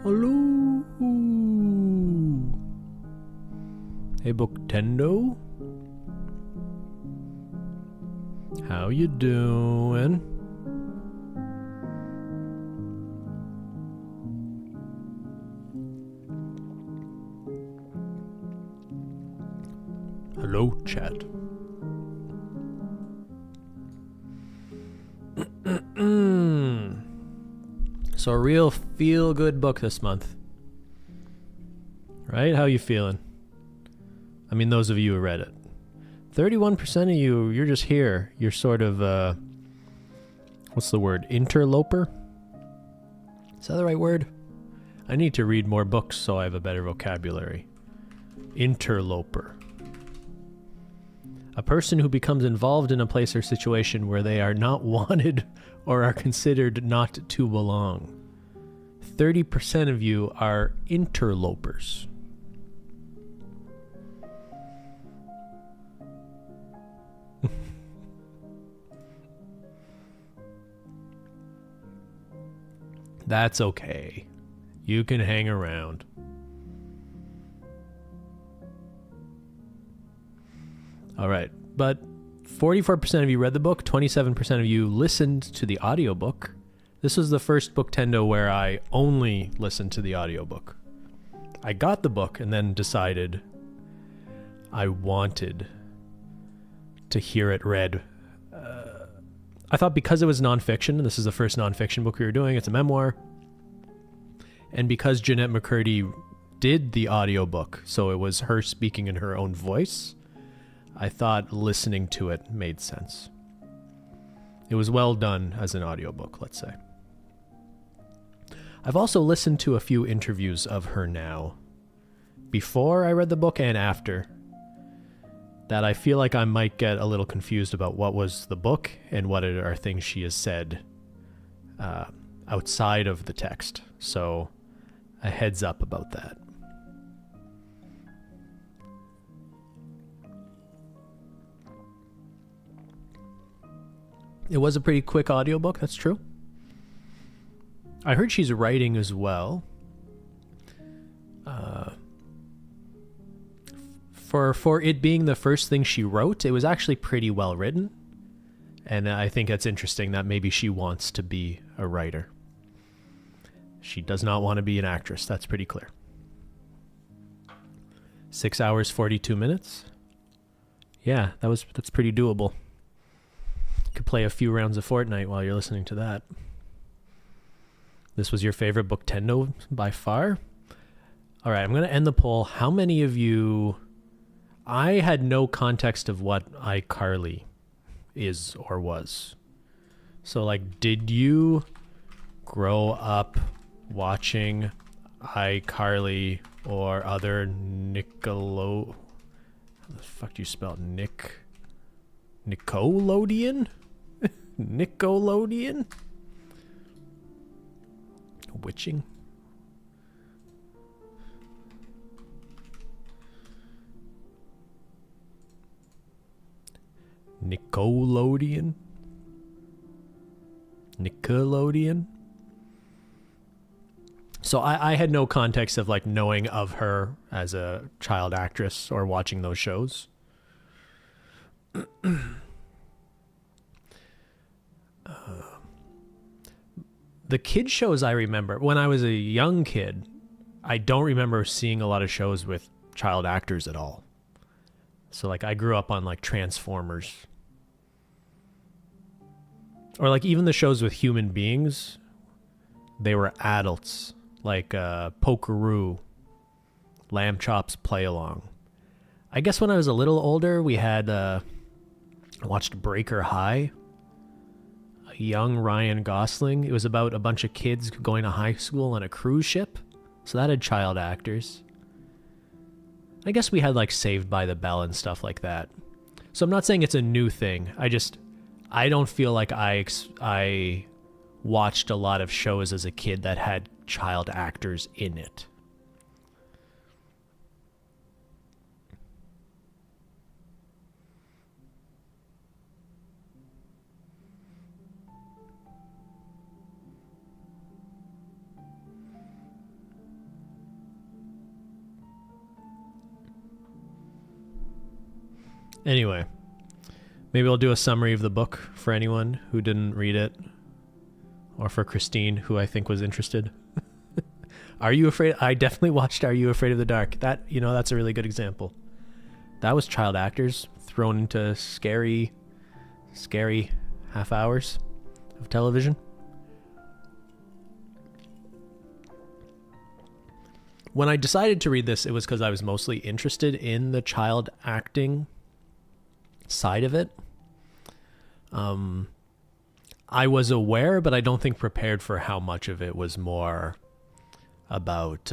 Hello. Hey, Booktendo. How you doing? Hello, chat. So a real feel-good book this month. Right? How you feeling? I mean, those of you who read it. 31% of you, you're just here. You're sort of, what's the word? Interloper? Is that the right word? I need to read more books so I have a better vocabulary. Interloper. A person who becomes involved in a place or situation where they are not wanted or are considered not to belong. 30% of you are interlopers. That's okay. You can hang around. All right, but 44% of you read the book, 27% of you listened to the audiobook. This was the first Booktendo where I only listened to the audiobook. I got the book and then decided I wanted to hear it read. I thought because it was nonfiction, and this is the first nonfiction book we were doing, it's a memoir, and because Jennette McCurdy did the audiobook, so it was her speaking in her own voice, I thought listening to it made sense. It was well done as an audiobook, let's say. I've also listened to a few interviews of her now, before I read the book and after, that I feel like I might get a little confused about what was the book and what are things she has said outside of the text. So a heads up about that. It was a pretty quick audiobook, that's true. I heard she's writing as well. For it being the first thing she wrote, it was actually pretty well written. And I think that's interesting that maybe she wants to be a writer. She does not want to be an actress, that's pretty clear. 6 hours, 42 minutes. Yeah, that's pretty doable. Could play a few rounds of Fortnite while you're listening to that. This was your favorite Booktendo by far? All right, I'm going to end the poll. How many of you... I had no context of what iCarly is or was. So, like, did you grow up watching iCarly or other How the fuck do you spell Nickelodeon? Nickelodeon? Witching? Nickelodeon? Nickelodeon? So I had no context of like knowing of her as a child actress or watching those shows. The kid shows I remember, when I was a young kid, I don't remember seeing a lot of shows with child actors at all. So like I grew up on like Transformers. Or like even the shows with human beings, they were adults. Like Pokeroo, Lamb Chops Play Along. I guess when I was a little older, we had watched Breaker High. A young Ryan Gosling. It was about a bunch of kids going to high school on a cruise ship. So that had child actors. I guess we had like Saved by the Bell and stuff like that. So I'm not saying it's a new thing. I don't feel like I watched a lot of shows as a kid that had child actors in it. Anyway, maybe I'll do a summary of the book for anyone who didn't read it, or for Christine, who I think was interested. Are You Afraid? I definitely watched Are You Afraid of the Dark? That's a really good example. That was child actors thrown into scary half hours of television. When I decided to read this, it was because I was mostly interested in the child acting side of it. I was aware, but I don't think prepared for how much of it was more about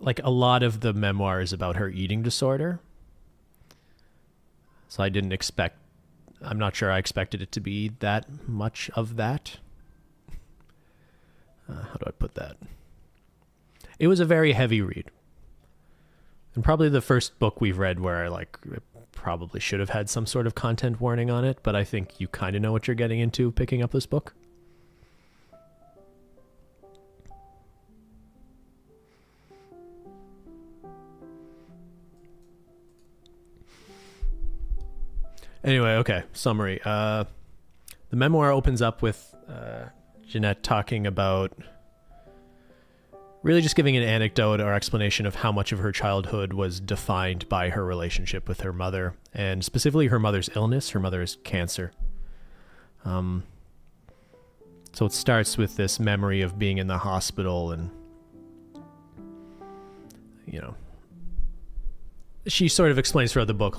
like a lot of the memoir is about her eating disorder. So I'm not sure I expected it to be that much of that. How do I put that? It was a very heavy read. And probably the first book we've read where I probably should have had some sort of content warning on it, but I think you kind of know what you're getting into picking up this book. Anyway, okay, summary. The memoir opens up with Jennette talking about really just giving an anecdote or explanation of how much of her childhood was defined by her relationship with her mother, and specifically her mother's illness. Her mother's cancer. So it starts with this memory of being in the hospital, and she sort of explains throughout the book,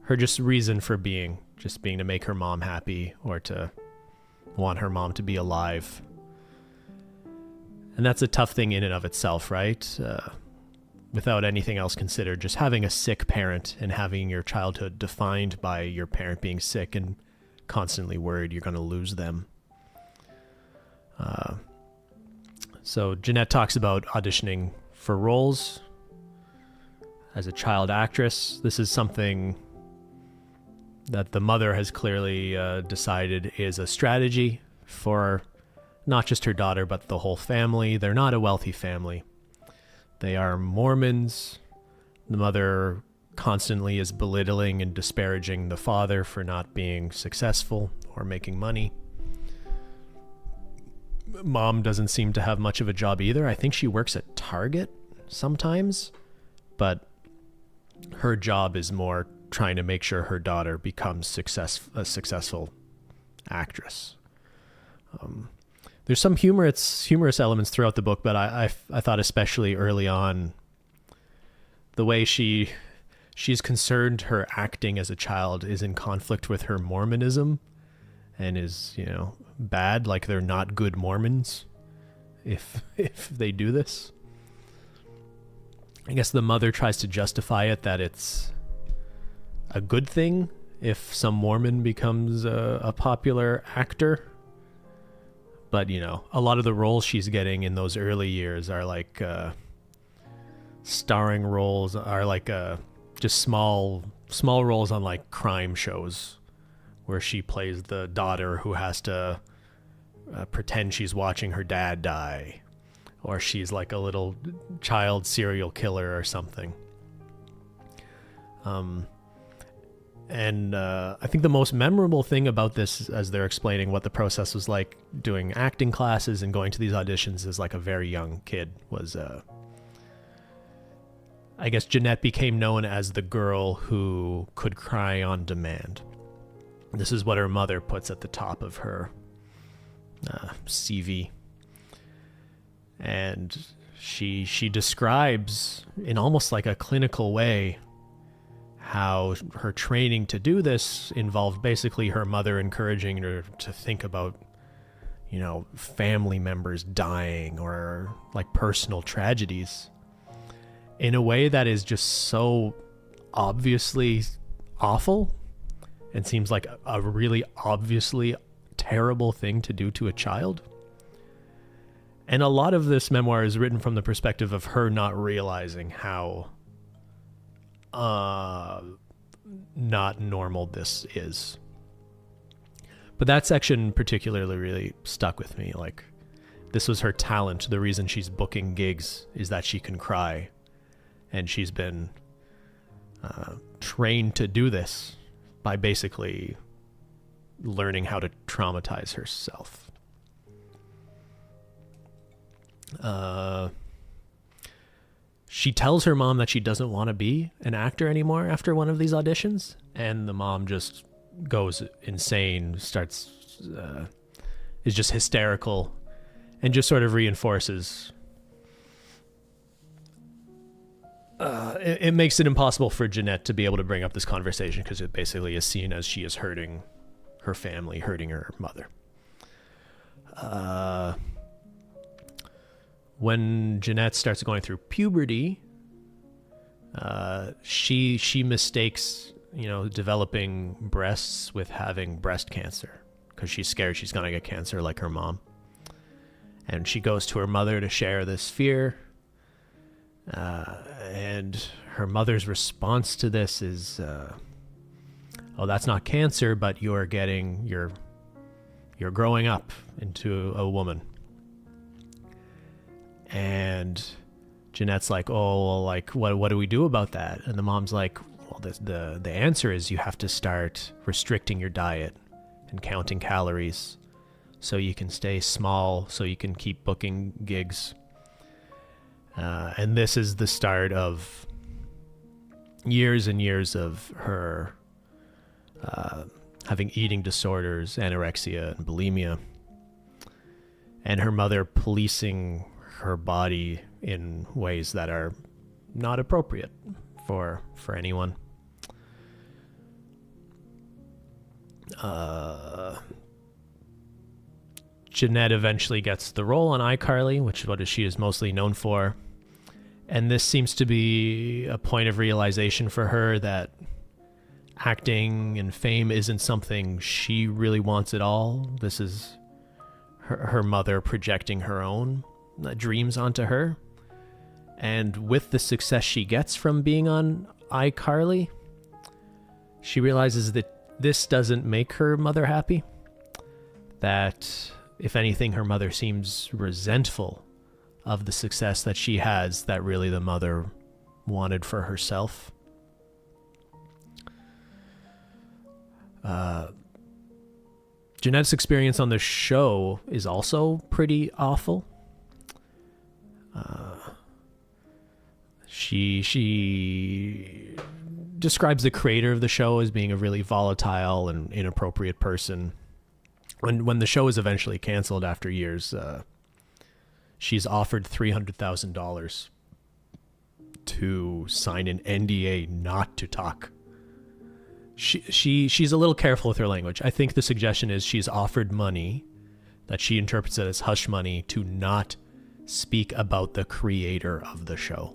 her just reason for being to make her mom happy, or to want her mom to be alive. And that's a tough thing in and of itself, right? Without anything else considered, just having a sick parent and having your childhood defined by your parent being sick and constantly worried you're going to lose them. So Jennette talks about auditioning for roles as a child actress. This is something that the mother has clearly decided is a strategy for not just her daughter, but the whole family. They're not a wealthy family. They are Mormons. The mother constantly is belittling and disparaging the father for not being successful or making money. Mom doesn't seem to have much of a job either. I think she works at Target sometimes, but her job is more trying to make sure her daughter becomes a successful actress. There's some humorous elements throughout the book, but I thought especially early on, the way she's concerned her acting as a child is in conflict with her Mormonism, and is, bad, like they're not good Mormons if they do this. I guess the mother tries to justify it that it's a good thing if some Mormon becomes a popular actor. But, a lot of the roles she's getting in those early years are like starring roles, are like just small roles on like crime shows where she plays the daughter who has to pretend she's watching her dad die, or she's like a little child serial killer or something. And I think the most memorable thing about this, as they're explaining what the process was like doing acting classes and going to these auditions as like a very young kid, was I guess Jennette became known as the girl who could cry on demand. This is what her mother puts at the top of her CV. And she describes in almost like a clinical way how her training to do this involved basically her mother encouraging her to think about, family members dying or like personal tragedies in a way that is just so obviously awful and seems like a really obviously terrible thing to do to a child. And a lot of this memoir is written from the perspective of her not realizing how not normal this is. But that section particularly really stuck with me. Like, this was her talent. The reason she's booking gigs is that she can cry. And she's been trained to do this by basically learning how to traumatize herself. She tells her mom that she doesn't want to be an actor anymore after one of these auditions, and the mom just goes insane, is just hysterical, and just sort of reinforces. It makes it impossible for Jennette to be able to bring up this conversation because it basically is seen as she is hurting her family, hurting her mother. When Jennette starts going through puberty, she mistakes, developing breasts with having breast cancer because she's scared she's going to get cancer like her mom. And she goes to her mother to share this fear. And her mother's response to this is, oh, that's not cancer, but you're growing up into a woman. And Jennette's like, oh, well, like, what do we do about that? And the mom's like, well, the answer is you have to start restricting your diet and counting calories so you can stay small, so you can keep booking gigs. And this is the start of years and years of her having eating disorders, anorexia, and bulimia, and her mother policing her body in ways that are not appropriate for anyone. Jennette eventually gets the role on iCarly, which is what she is mostly known for. And this seems to be a point of realization for her that acting and fame isn't something she really wants at all. This is her mother projecting her own dreams onto her. And with the success she gets from being on iCarly, she realizes that this doesn't make her mother happy. That, if anything, her mother seems resentful of the success that she has that really the mother wanted for herself. Jennette's experience on the show is also pretty awful. She describes the creator of the show as being a really volatile and inappropriate person. When the show is eventually canceled after years, she's offered $300,000 to sign an NDA not to talk. She's a little careful with her language. I think the suggestion is she's offered money that she interprets it as hush money to not speak about the creator of the show.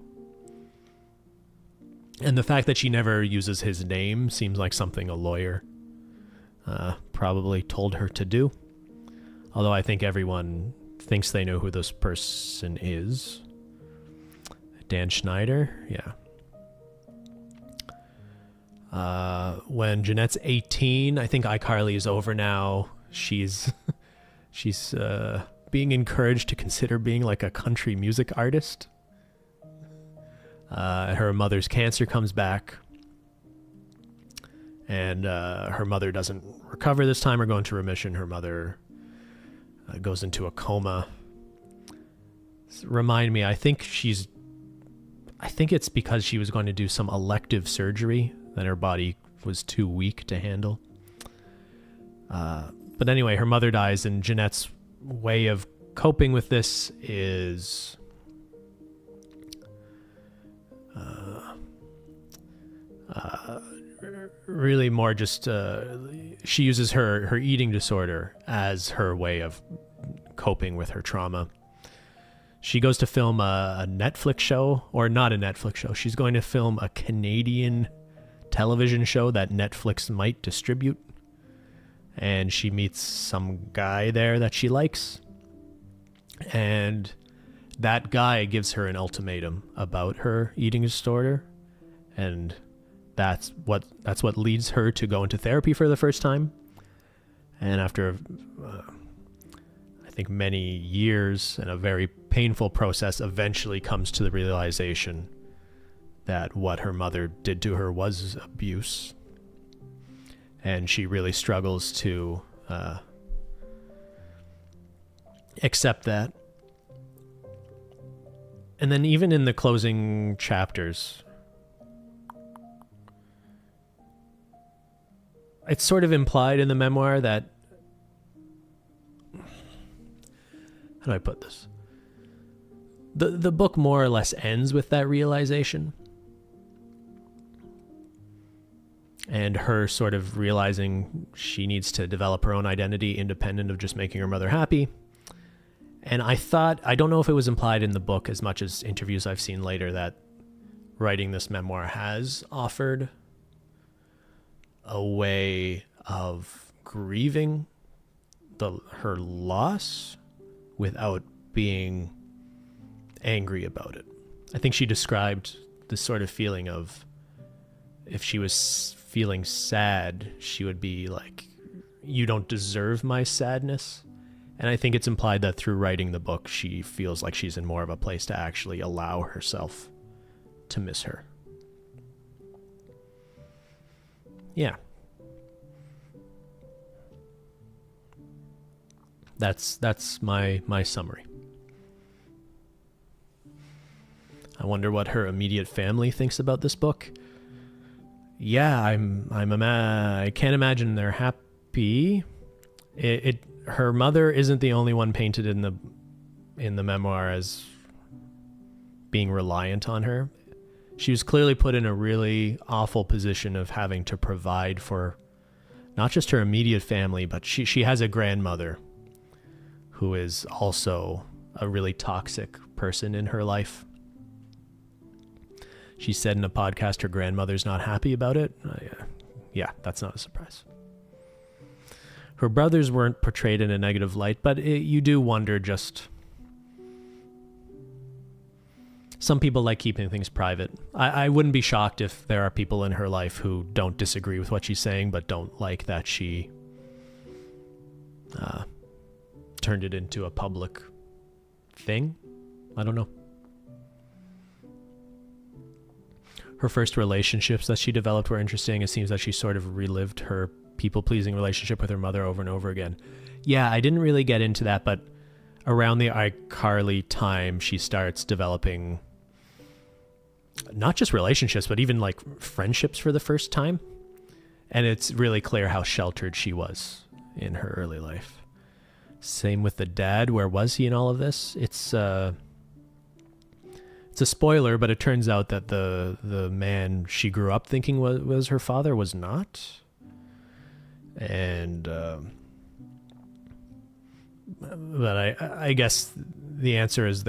And the fact that she never uses his name seems like something a lawyer probably told her to do. Although I think everyone thinks they know who this person is. Dan Schneider? Yeah. When Jennette's 18, I think iCarly is over now. She's being encouraged to consider being like a country music artist. Her mother's cancer comes back, and her mother doesn't recover this time or go into remission. Her mother goes into a coma. Remind me, I think it's because she was going to do some elective surgery that her body was too weak to handle. But anyway, her mother dies, and Jennette's way of coping with this is really more just she uses her eating disorder as her way of coping with her trauma. She goes to film a Netflix show, or not a Netflix show. She's going to film a Canadian television show that Netflix might distribute. And she meets some guy there that she likes. And that guy gives her an ultimatum about her eating disorder. And that's what leads her to go into therapy for the first time. And after, I think, many years and a very painful process, eventually comes to the realization that what her mother did to her was abuse. And she really struggles to accept that. And then even in the closing chapters, it's sort of implied in the memoir that, how do I put this? The book more or less ends with that realization. And her sort of realizing she needs to develop her own identity independent of just making her mother happy. And I don't know if it was implied in the book as much as interviews I've seen later, that writing this memoir has offered a way of grieving her loss without being angry about it. I think she described this sort of feeling of, if she was feeling sad, she would be like, you don't deserve my sadness. And I think it's implied that through writing the book, she feels like she's in more of a place to actually allow herself to miss her. Yeah. That's my summary. I wonder what her immediate family thinks about this book. Yeah, I can't imagine they're happy. Her mother isn't the only one painted in the memoir as being reliant on her. She was clearly put in a really awful position of having to provide for not just her immediate family, but she has a grandmother who is also a really toxic person in her life. She said in a podcast her grandmother's not happy about it. Yeah, that's not a surprise. Her brothers weren't portrayed in a negative light, but you do wonder just... Some people like keeping things private. I wouldn't be shocked if there are people in her life who don't disagree with what she's saying, but don't like that she turned it into a public thing. I don't know. Her first relationships that she developed were interesting. It seems that she sort of relived her people-pleasing relationship with her mother over and over again. Yeah, I didn't really get into that, but around the iCarly time, she starts developing not just relationships, but even like friendships for the first time. And it's really clear how sheltered she was in her early life. Same with the dad. Where was he in all of this? It's a spoiler, but it turns out that the man she grew up thinking was her father was not. And but I guess the answer is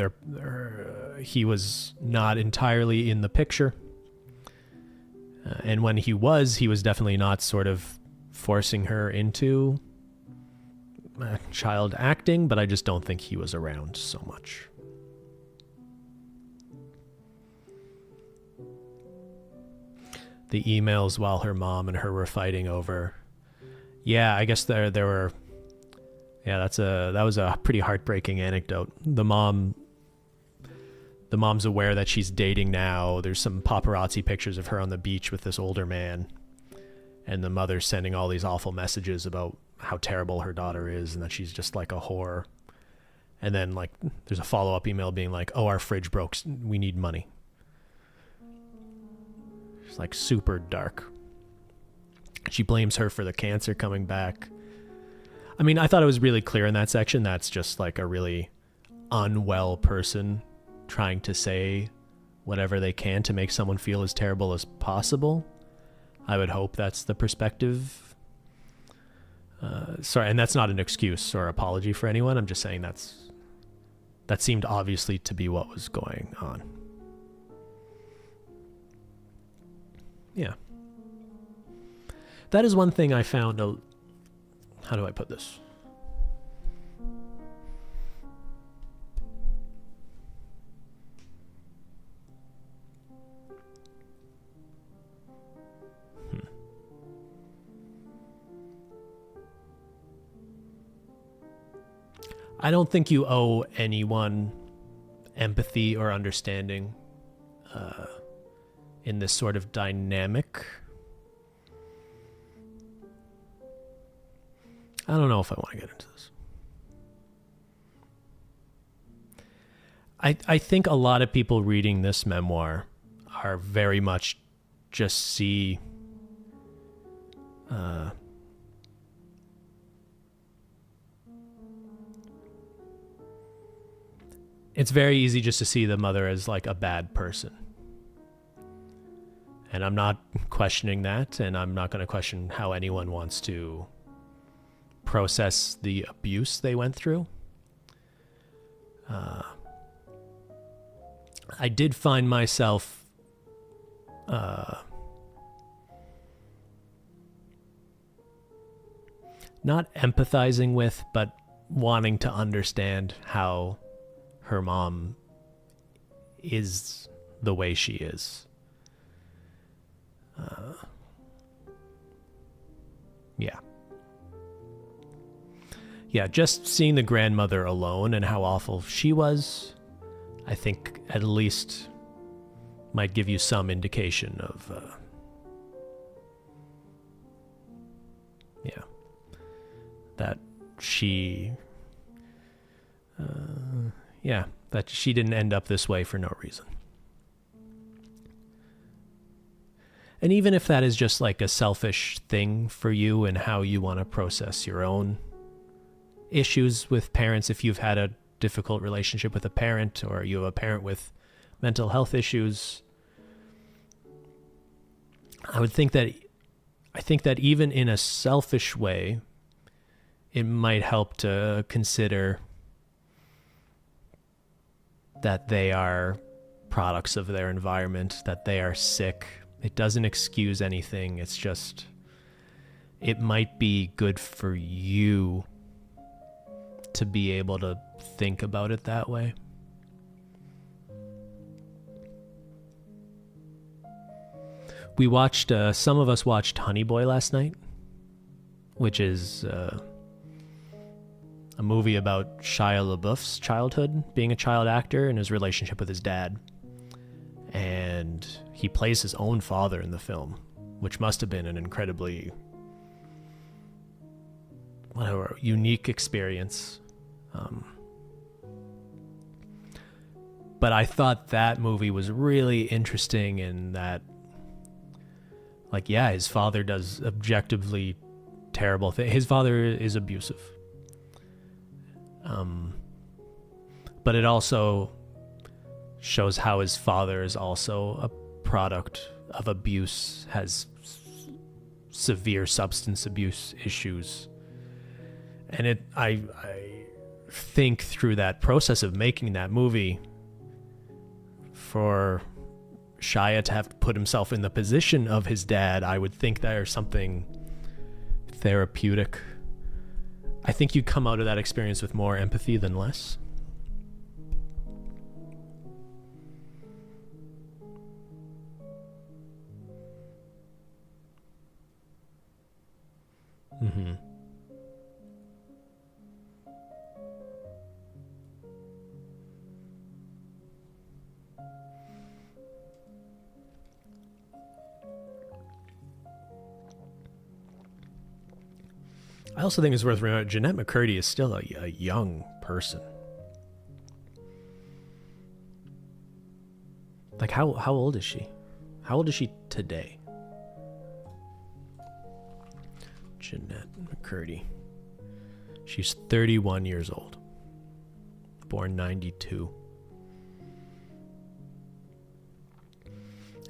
he was not entirely in the picture. And when he was definitely not sort of forcing her into child acting, but I just don't think he was around so much. The emails while her mom and her were fighting over. Yeah, I guess there were. Yeah, that was a pretty heartbreaking anecdote. The mom's aware that she's dating now. There's some paparazzi pictures of her on the beach with this older man, and the mother's sending all these awful messages about how terrible her daughter is and that she's just like a whore. And then like there's a follow-up email being like, "Oh, our fridge broke. We need money." It's like super dark. She blames her for the cancer coming back. I mean, I thought it was really clear in that section that's just like a really unwell person trying to say whatever they can to make someone feel as terrible as possible. I would hope that's the perspective. Sorry, and that's not an excuse or apology for anyone. I'm just saying that seemed obviously to be what was going on. Yeah. That is one thing I found how do I put this? I don't think you owe anyone empathy or understanding in this sort of dynamic. I don't know if I want to get into this. I think a lot of people reading this memoir are very much just see it's very easy just to see the mother as like a bad person. And I'm not questioning that, and I'm not going to question how anyone wants to process the abuse they went through. I did find myself not empathizing with, but wanting to understand how her mom is the way she is. Yeah, just seeing the grandmother alone and how awful she was, I think at least might give you some indication of, that she, that she didn't end up this way for no reason. And even if that is just like a selfish thing for you and how you want to process your own issues with parents, if you've had a difficult relationship with a parent or you have a parent with mental health issues, I think that even in a selfish way, it might help to consider that they are products of their environment, that they are sick. It doesn't excuse anything. It's just, it might be good for you to be able to think about it that way. We watched, some of us watched Honey Boy last night, which is a movie about Shia LaBeouf's childhood, being a child actor, and his relationship with his dad. And he plays his own father in the film, which must have been an incredibly unique experience. But I thought that movie was really interesting in that, like, yeah, his father does objectively terrible things. His father is abusive. But it also shows how his father is also a product of abuse, has severe substance abuse issues. And I think through that process of making that movie, for Shia to have to put himself in the position of his dad, I would think there's something therapeutic. I think you come out of that experience with more empathy than less. Mm-hmm. I also think it's worth remembering Jennette McCurdy is still a young person. Like, how old is she? How old is she today? Jennette McCurdy. She's 31 years old. Born 92.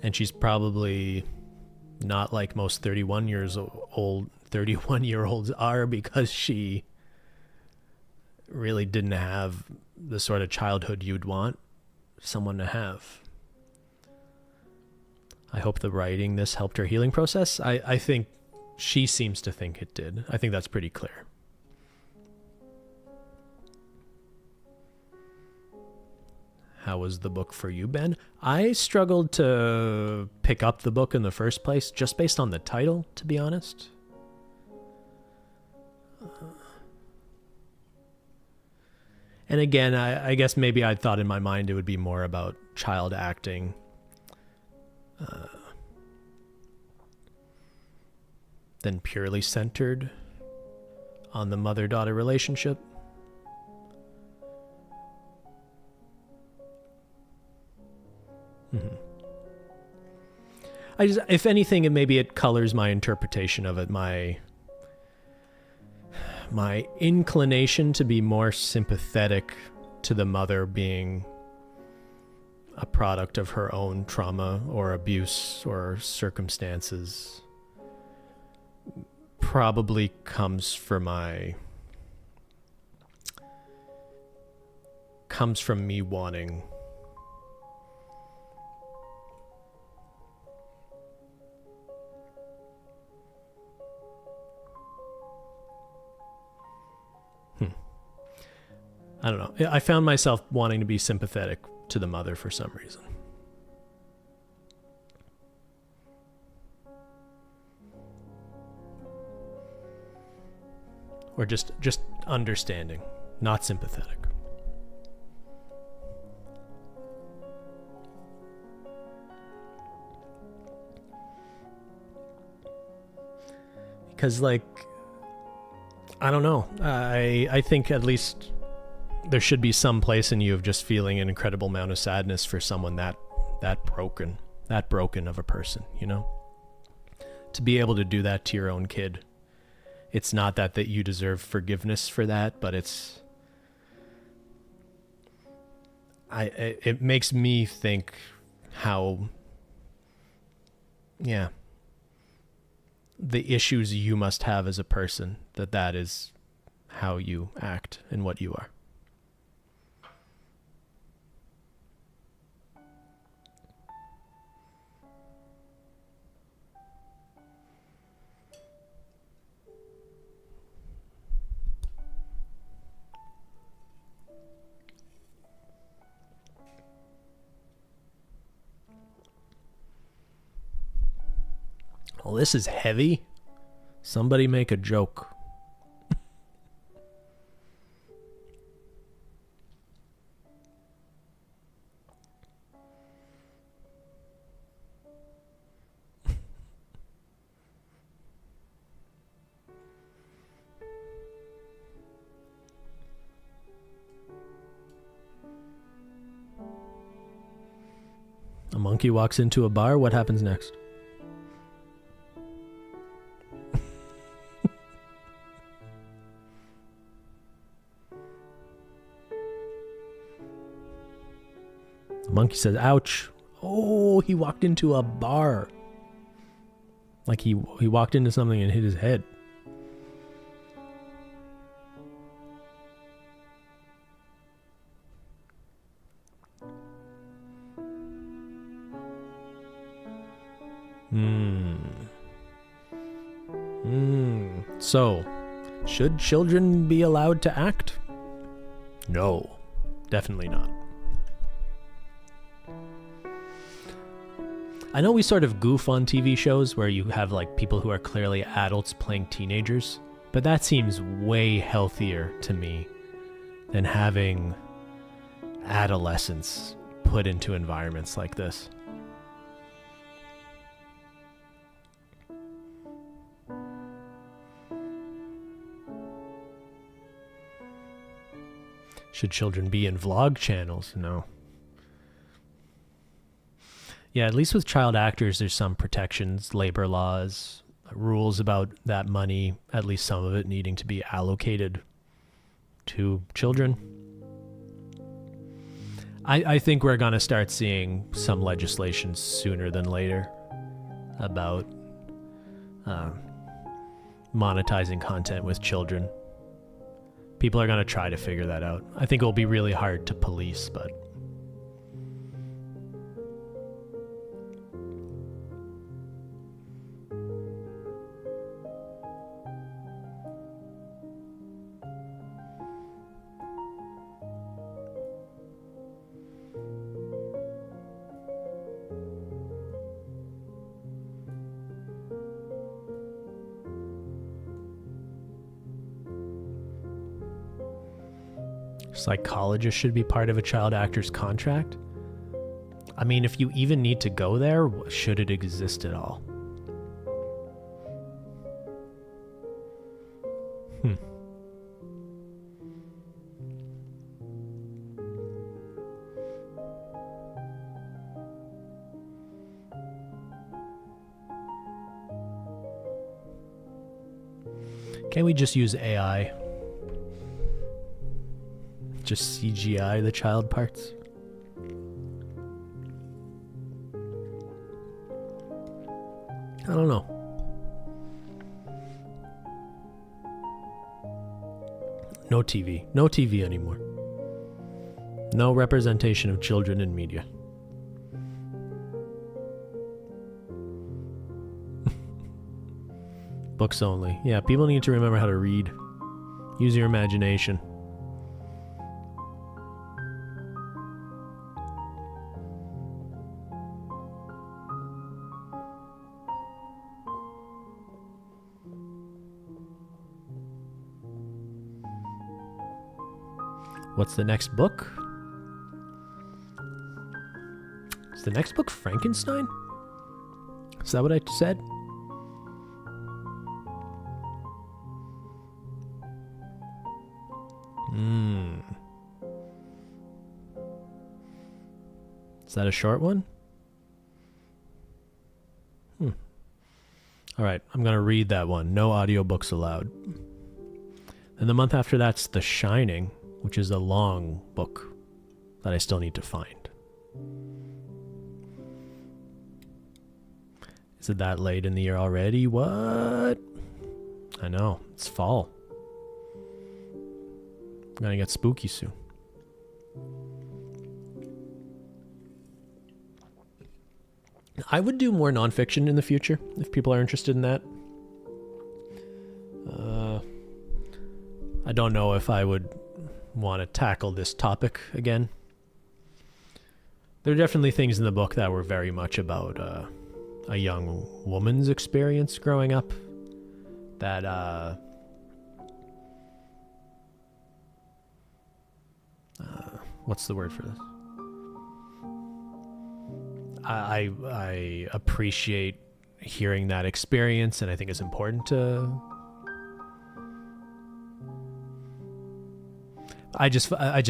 And she's probably not like most 31-year-olds are, because she really didn't have the sort of childhood you'd want someone to have. I hope the writing this helped her healing process. I think she seems to think it did. I think that's pretty clear. How was the book for you, Ben? I struggled to pick up the book in the first place, just based on the title, to be honest. And again, I guess maybe I thought in my mind it would be more about child acting. Than purely centered on the mother-daughter relationship. If anything, maybe it colors my interpretation of it, my inclination to be more sympathetic to the mother being a product of her own trauma or abuse or circumstances probably comes from me wanting I don't know. I found myself wanting to be sympathetic to the mother for some reason. Or just understanding, not sympathetic. Because, like, I don't know. I think at least there should be some place in you of just feeling an incredible amount of sadness for someone that broken of a person, you know? To be able to do that to your own kid. It's not that you deserve forgiveness for that, but it makes me think how, yeah, the issues you must have as a person, that is how you act and what you are. Well, this is heavy. Somebody make a joke. A monkey walks into a bar. What happens next? Monkey says, ouch. Oh, he walked into a bar. Like he walked into something and hit his head. So, should children be allowed to act? No, definitely not. I know we sort of goof on TV shows where you have like people who are clearly adults playing teenagers, but that seems way healthier to me than having adolescents put into environments like this. Should children be in vlog channels? No. Yeah, at least with child actors, there's some protections, labor laws, rules about that money, at least some of it needing to be allocated to children. I think we're going to start seeing some legislation sooner than later about monetizing content with children. People are going to try to figure that out. I think it'll be really hard to police, but... Psychologist should be part of a child actor's contract. I mean, if you even need to go there, should it exist at all? Can't we just use AI? Just CGI the child parts? I don't know. No TV. No TV anymore. No representation of children in media. Books only. Yeah, people need to remember how to read. Use your imagination. What's the next book? Is the next book Frankenstein? Is that what I said? Is that a short one? All right, I'm going to read that one. No audiobooks allowed. And the month after that's The Shining, which is a long book that I still need to find. Is it that late in the year already? What? I know, it's fall. I'm gonna get spooky soon. I would do more nonfiction in the future if people are interested in that. I don't know if I would want to tackle this topic again. There are definitely things in the book that were very much about a young woman's experience growing up that what's the word for this? I appreciate hearing that experience, and I think it's important to. I just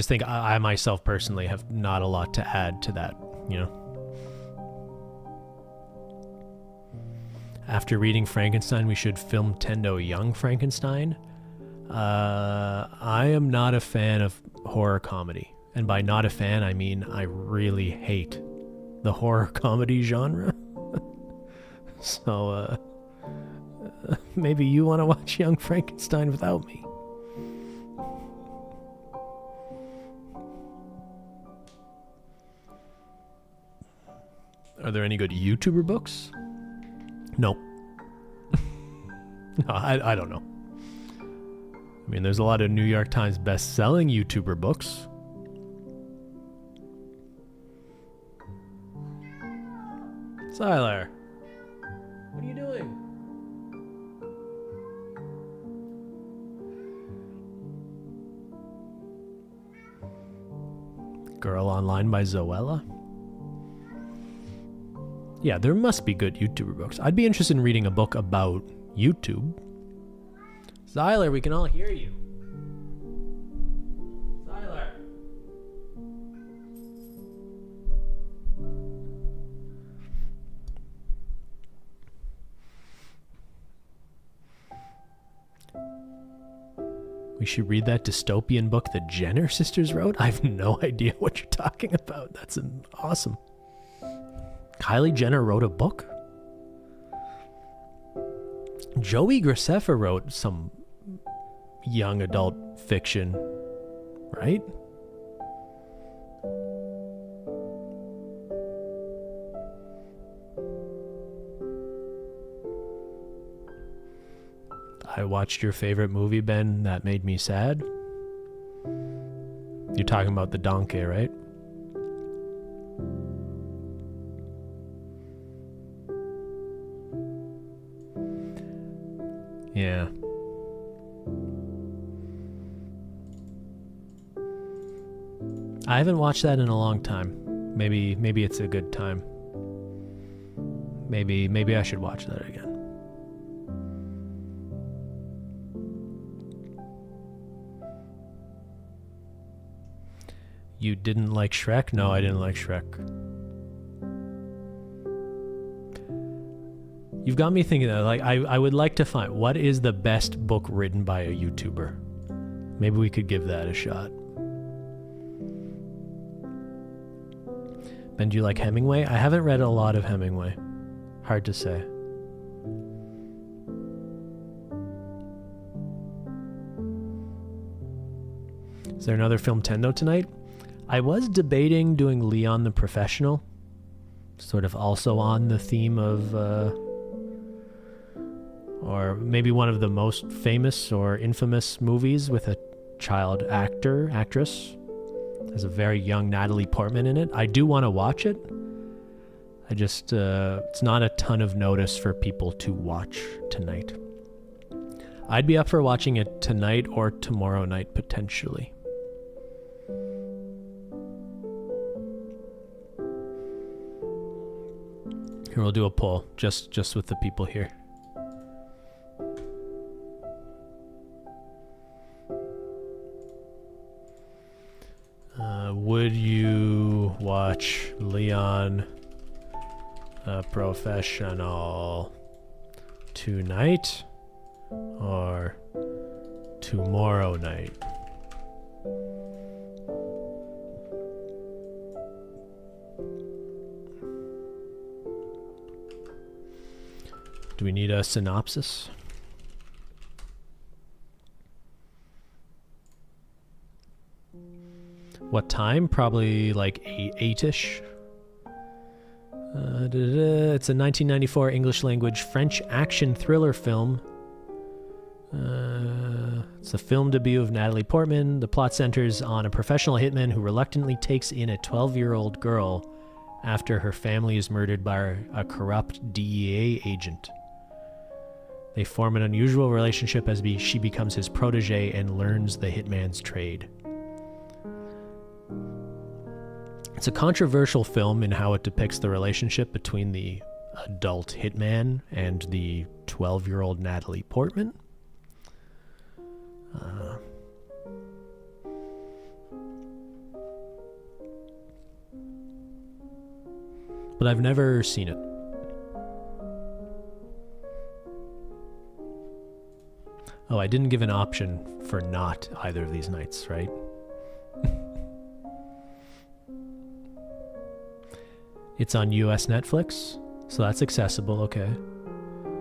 think I myself personally have not a lot to add to that, you know. After reading Frankenstein, we should film Tendo Young Frankenstein. I am not a fan of horror comedy. And by not a fan, I mean I really hate the horror comedy genre. So, maybe you want to watch Young Frankenstein without me. Are there any good YouTuber books? No. No, I don't know. I mean, there's a lot of New York Times best-selling YouTuber books. Tyler, what are you doing? Girl Online by Zoella? Yeah, there must be good YouTuber books. I'd be interested in reading a book about YouTube. Zyler, we can all hear you. Zyler. We should read that dystopian book the Jenner sisters wrote? I have no idea what you're talking about. That's awesome. Kylie Jenner wrote a book? Joey Graceffa wrote some young adult fiction, right? I watched your favorite movie, Ben, that made me sad. You're talking about The Donkey, right? Yeah. I haven't watched that in a long time. Maybe it's a good time. Maybe I should watch that again. You didn't like Shrek? No, I didn't like Shrek. You've got me thinking that, like, I would like to find what is the best book written by a YouTuber. Maybe we could give that a shot. Ben, do you like Hemingway? I haven't read a lot of Hemingway. Hard to say. Is there another Filmtendo tonight? I was debating doing Leon the Professional, sort of also on the theme of, or maybe one of the most famous or infamous movies with a child actress. There's a very young Natalie Portman in it. I do want to watch it. I just, it's not a ton of notice for people to watch tonight. I'd be up for watching it tonight or tomorrow night, potentially. Here, we'll do a poll, just with the people here. Would you watch Leon the Professional tonight or tomorrow night? Do we need a synopsis? What time? Probably like 8-ish. It's a 1994 English language French action thriller film. It's the film debut of Natalie Portman. The plot centers on a professional hitman who reluctantly takes in a 12-year-old girl after her family is murdered by a corrupt DEA agent. They form an unusual relationship as she becomes his protege and learns the hitman's trade. It's a controversial film in how it depicts the relationship between the adult hitman and the 12-year-old Natalie Portman. But I've never seen it. Oh, I didn't give an option for not either of these nights, right? It's on US Netflix, so that's accessible, okay.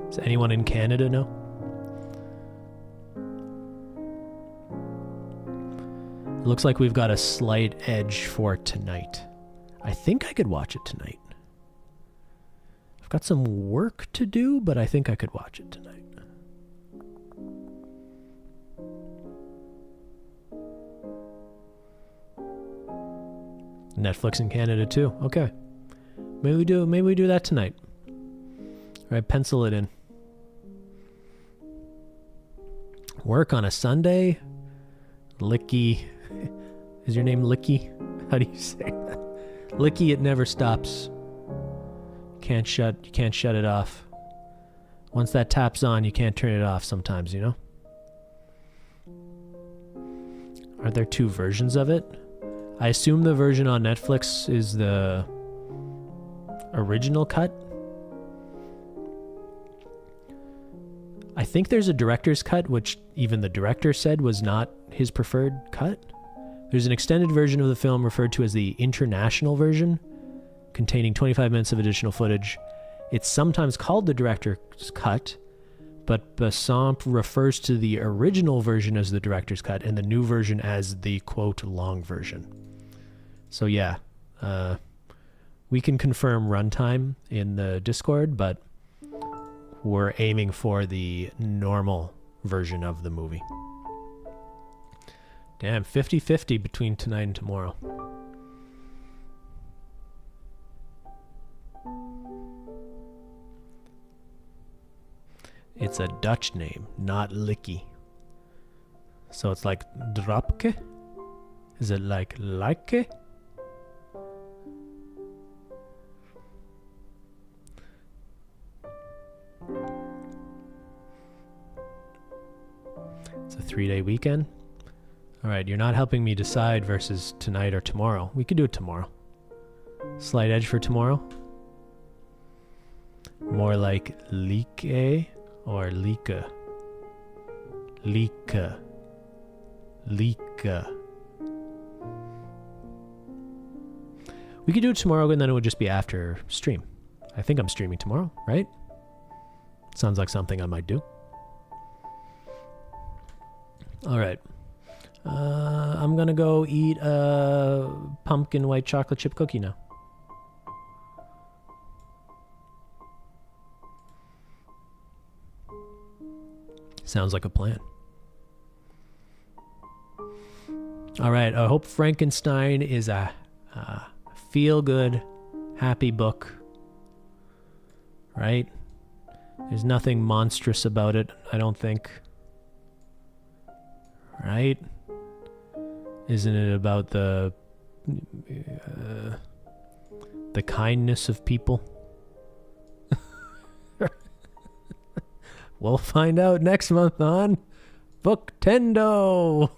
Does anyone in Canada know? It looks like we've got a slight edge for tonight. I think I could watch it tonight. I've got some work to do, but I think I could watch it tonight. Netflix in Canada too, okay. Maybe we do that tonight. All right, pencil it in. Work on a Sunday. Licky. Is your name Licky? How do you say that? Licky, it never stops. You can't shut it off. Once that tap's on, you can't turn it off sometimes, you know? Are there two versions of it? I assume the version on Netflix is the original cut. I think there's a director's cut, which even the director said was not his preferred cut. There's an extended version of the film referred to as the international version, containing 25 minutes of additional footage. It's sometimes called the director's cut, but Besson refers to the original version as the director's cut and the new version as the, quote, long version. So yeah, we can confirm runtime in the Discord, but we're aiming for the normal version of the movie. Damn, 50-50 between tonight and tomorrow. It's a Dutch name, not Licky. So it's like Dropke? Is it like Like? 3-day weekend. All right, you're not helping me decide versus tonight or tomorrow. We could do it tomorrow. Slight edge for tomorrow. More like like or lika. Lika. Lika. We could do it tomorrow, and then it would just be after stream. I think I'm streaming tomorrow, right? Sounds like something I might do. All right. I'm gonna go eat a pumpkin white chocolate chip cookie now. Sounds like a plan. All right. I hope Frankenstein is a feel-good, happy book. Right? There's nothing monstrous about it, I don't think. Right? Isn't it about the kindness of people? We'll find out next month on Booktendo.